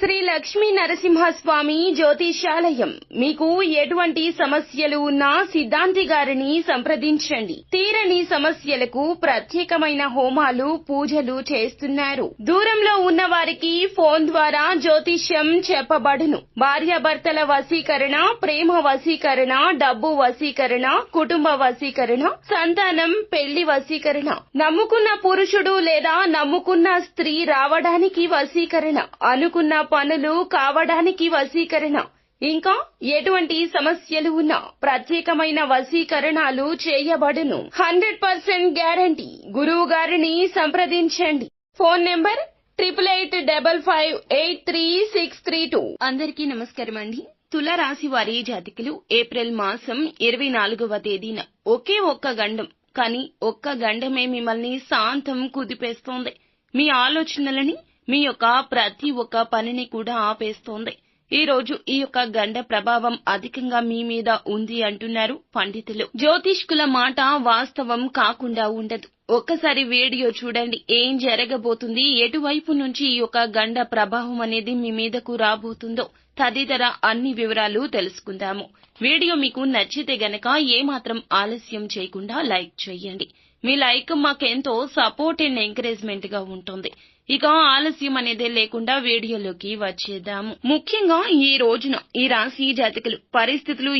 శ్రీ లక్ష్మీ నరసింహస్వామి జ్యోతిష్యాలయం. మీకు ఎటువంటి సమస్యలు ఉన్నా సిద్ధాంతి గారిని సంప్రదించండి. తీరని సమస్యలకు ప్రత్యేకమైన హోమాలు, పూజలు చేస్తున్నారు. దూరంలో ఉన్న వారికి ఫోన్ ద్వారా జ్యోతిష్యం చెప్పబడును. భార్యాభర్తల వశీకరణ, ప్రేమ వశీకరణ, డబ్బు వశీకరణ, కుటుంబ వశీకరణ, సంతానం, పెళ్లి వశీకరణ, నమ్ముకున్న పురుషుడు లేదా నమ్ముకున్న స్త్రీ రావడానికి వశీకరణ, అనుకున్న పనులు కావడానికి వశీకరణ, ఇంకా ఎటువంటి సమస్యలు ఉన్నా ప్రత్యేకమైన వశీకరణాలు చేయబడును. 100% గ్యారంటీ. గురువు గారిని సంప్రదించండి. Phone number 8855583632. అందరికీ నమస్కారం అండి. తులారాశి వారి జాతకులు ఏప్రిల్ మాసం 24వ తేదీన ఒకే ఒక్క గండం, కానీ ఒక్క గండమే మిమ్మల్ని శాంతం కుదిపేస్తోంది. మీ ఆలోచనలని, మీ యొక్క ప్రతి ఒక్క పనిని కూడా ఆపేస్తోంది. ఈ రోజు ఈ యొక్క గండ ప్రభావం అధికంగా మీ మీద ఉంది అంటున్నారు పండితులు. జ్యోతిష్కుల మాట వాస్తవం కాకుండా ఉండదు. ఒక్కసారి వీడియో చూడండి, ఏం జరగబోతుంది, ఎటువైపు నుంచి ఈ యొక్క గండ ప్రభావం అనేది మీ మీదకు రాబోతుందో తదితర అన్ని వివరాలు తెలుసుకుందాము. వీడియో మీకు నచ్చితే గనక ఏమాత్రం ఆలస్యం చేయకుండా లైక్ చేయండి. మీ లైక్ మాకెంతో సపోర్ట్ అండ్ ఎంకరేజ్మెంట్ గా ఉంటుంది. ఇక ఆలస్యం అనేదే లేకుండా వీడియోలోకి వచ్చేద్దాము. ముఖ్యంగా ఈ రోజున ఈ రాశి జాతకులు పరిస్థితులు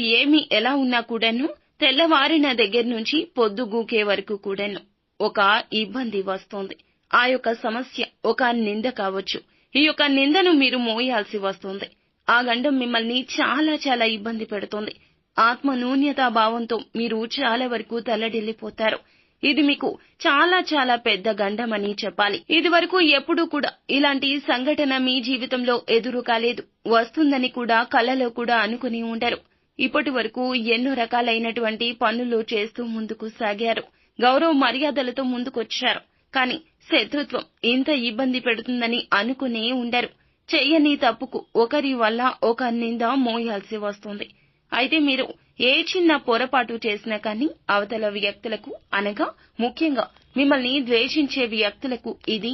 ఎలా ఉన్నా కూడాను తెల్లవారిన దగ్గర నుంచి పొద్దుగూకే వరకు కూడాను ఒక ఇబ్బంది వస్తోంది. ఆ యొక్క సమస్య ఒక నింద కావచ్చు. ఈ యొక్క నిందను మీరు మోయాల్సి వస్తుంది. ఆ గండం మిమ్మల్ని చాలా చాలా ఇబ్బంది పెడుతోంది. ఆత్మ న్యూన్యతా భావంతో మీరు చాలా వరకు తల్లడిల్లిపోతారు. ఇది మీకు చాలా చాలా పెద్ద గండమని చెప్పాలి. ఇది వరకు ఎప్పుడూ కూడా ఇలాంటి సంఘటన మీ జీవితంలో ఎదురు కాలేదు. వస్తుందని కూడా కలలో కూడా అనుకుని ఉండరు. ఇప్పటి వరకు ఎన్నో రకాలైనటువంటి పనులు చేస్తూ ముందుకు సాగారు. గౌరవ మర్యాదలతో ముందుకొచ్చారు. కానీ శత్రుత్వం ఇంత ఇబ్బంది పెడుతుందని అనుకునే ఉండరు. చెయ్యని తప్పుకు ఒకరి వల్ల ఒక నింద మోయాల్సి వస్తుంది. అయితే మీరు ఏ చిన్న పొరపాటు చేసినా కానీ అవతల వ్యక్తులకు, అనగా ముఖ్యంగా మిమ్మల్ని ద్వేషించే వ్యక్తులకు ఇది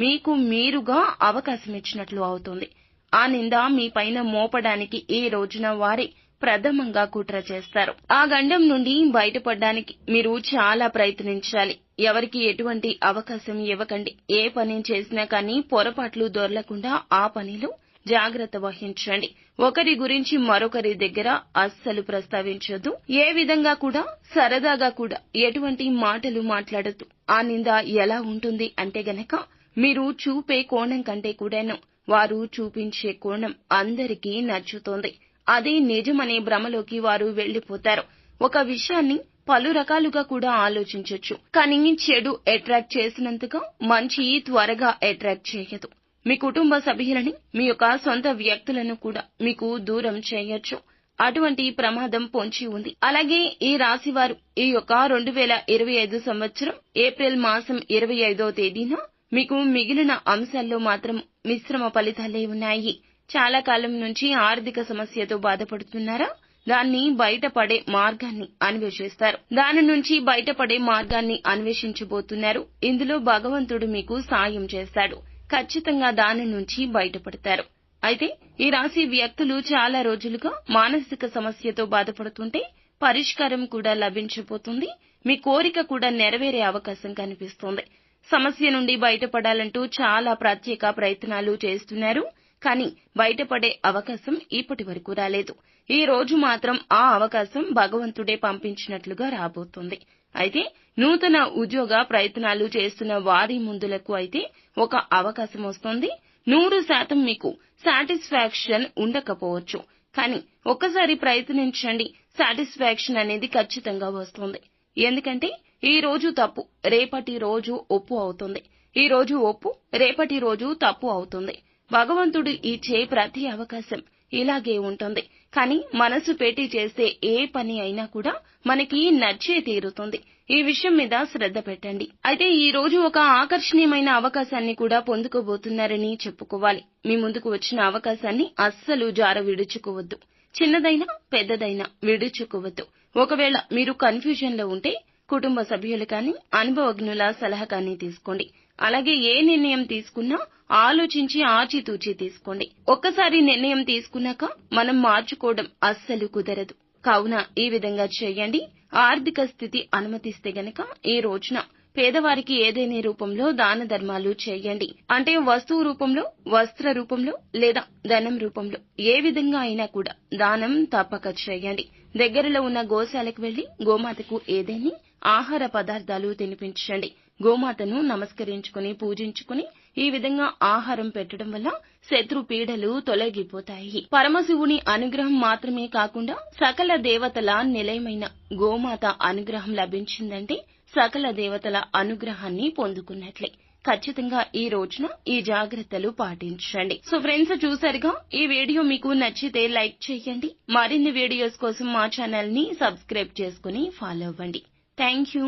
మీకు మీరుగా అవకాశం ఇచ్చినట్లు అవుతుంది. ఆ నింద మీ పైన మోపడానికి ఈ రోజున వారి ప్రథమంగా కుట్ర చేస్తారు. ఆ గండం నుండి బయటపడడానికి మీరు చాలా ప్రయత్నించాలి. ఎవరికి ఎటువంటి అవకాశం ఇవ్వకండి. ఏ పని చేసినా కానీ పొరపాట్లు దొరలకుండా ఆ పనిలో జాగ్రత్త వహించండి. ఒకరి గురించి మరొకరి దగ్గర అస్సలు ప్రస్తావించొద్దు. ఏ విధంగా కూడా సరదాగా కూడా ఎటువంటి మాటలు మాట్లాడద్దు. ఆ నింద ఎలా ఉంటుంది అంటే గనక మీరు చూపే కోణం కంటే కూడాను వారు చూపించే కోణం అందరికీ నచ్చుతోంది. అదే నిజమనే భ్రమలోకి వారు వెళ్లిపోతారు. ఒక విషయాన్ని పలు రకాలుగా కూడా ఆలోచించొచ్చు. కానీ చెడు అట్రాక్ట్ చేసినంతగా మంచి త్వరగా అట్రాక్ట్ చేయదు. మీ కుటుంబ సభ్యులని, మీ యొక్క సొంత వ్యక్తులను కూడా మీకు దూరం చేయొచ్చు. అటువంటి ప్రమాదం పొంచి ఉంది. అలాగే ఈ రాశివారు ఈ యొక్క 2025 సంవత్సరం ఏప్రిల్ మాసం 25వ తేదీన మీకు మిగిలిన అంశాల్లో మాత్రం మిశ్రమ ఫలితాలే ఉన్నాయి. చాలా కాలం నుంచి ఆర్థిక సమస్యతో బాధపడుతున్నారా? దాన్ని బయటపడే మార్గాన్ని అన్వేషిస్తారు. దాని నుంచి బయటపడే మార్గాన్ని అన్వేషించబోతున్నారు. ఇందులో భగవంతుడు మీకు సాయం చేస్తాడు. ఖచ్చితంగా దాని నుంచి బయటపడతారు. అయితే ఈ రాశి వ్యక్తులు చాలా రోజులుగా మానసిక సమస్యతో బాధపడుతుంటే పరిష్కారం కూడా లభించబోతుంది. మీ కోరిక కూడా నెరవేరే అవకాశం కనిపిస్తోంది. సమస్య నుండి బయటపడాలంటూ చాలా ప్రత్యేక ప్రయత్నాలు చేస్తున్నారు. కానీ బయటపడే అవకాశం ఇప్పటి వరకు రాలేదు. ఈ రోజు మాత్రం ఆ అవకాశం భగవంతుడే పంపించినట్లుగా రాబోతుంది. అయితే నూతన ఉద్యోగ ప్రయత్నాలు చేస్తున్న వారి ముందులకు అయితే ఒక అవకాశం వస్తుంది. 100% మీకు సాటిస్ఫాక్షన్ ఉండకపోవచ్చు. కానీ ఒక్కసారి ప్రయత్నించండి. సాటిస్ఫాక్షన్ అనేది ఖచ్చితంగా వస్తుంది. ఎందుకంటే ఈ రోజు తప్పు రేపటి రోజు ఒప్పు అవుతుంది. ఈ రోజు ఒప్పు రేపటి రోజు తప్పు అవుతుంది. భగవంతుడు ఇచ్చే ప్రతి అవకాశం ఇలాగే ఉంటుంది. కానీ మనసు పెట్టి చేస్తే ఏ పని అయినా కూడా మనకి నచ్చే తీరుతుంది. ఈ విషయం మీద శ్రద్ధ పెట్టండి. అయితే ఈ రోజు ఒక ఆకర్షణీయమైన అవకాశాన్ని కూడా పొందుకోబోతున్నారని చెప్పుకోవాలి. మీ ముందుకు వచ్చిన అవకాశాన్ని అస్సలు జార విడుచుకోవద్దు. చిన్నదైనా పెద్దదైనా విడుచుకోవద్దు. ఒకవేళ మీరు కన్ఫ్యూజన్ లో ఉంటే కుటుంబ సభ్యులు కానీ అనుభవజ్ఞుల సలహా కానీ తీసుకోండి. అలాగే ఏ నిర్ణయం తీసుకున్నా ఆలోచించి ఆచితూచి తీసుకోండి. ఒక్కసారి నిర్ణయం తీసుకున్నాక మనం మార్చుకోవడం అస్సలు కుదరదు. కావున ఈ విధంగా చేయండి. ఆర్థిక స్థితి అనుమతిస్తే గనక ఈ రోజున పేదవారికి ఏదేని రూపంలో దాన ధర్మాలు చేయండి. అంటే వస్తువు రూపంలో, వస్త్ర రూపంలో లేదా ధనం రూపంలో ఏ విధంగా అయినా కూడా దానం తప్పక చేయండి. దగ్గరలో ఉన్న గోశాలకు వెళ్లి గోమాతకు ఏదేని ఆహార పదార్థాలు తినిపించండి. గోమాతను నమస్కరించుకుని పూజించుకుని ఈ విధంగా ఆహారం పెట్టడం వల్ల శత్రు పీడలు తొలగిపోతాయి. పరమశివుని అనుగ్రహం మాత్రమే కాకుండా సకల దేవతల నిలయమైన గోమాత అనుగ్రహం లభించిందంటే సకల దేవతల అనుగ్రహాన్ని పొందుకున్నట్లే. ఖచ్చితంగా ఈ రోజున ఈ జాగ్రత్తలు పాటించండి. సో ఫ్రెండ్స్, చూసారుగా, ఈ వీడియో మీకు నచ్చితే లైక్ చేయండి. మరిన్ని వీడియోస్ కోసం మా ఛానల్ ని సబ్స్క్రైబ్ చేసుకుని ఫాలో అవ్వండి. Thank you.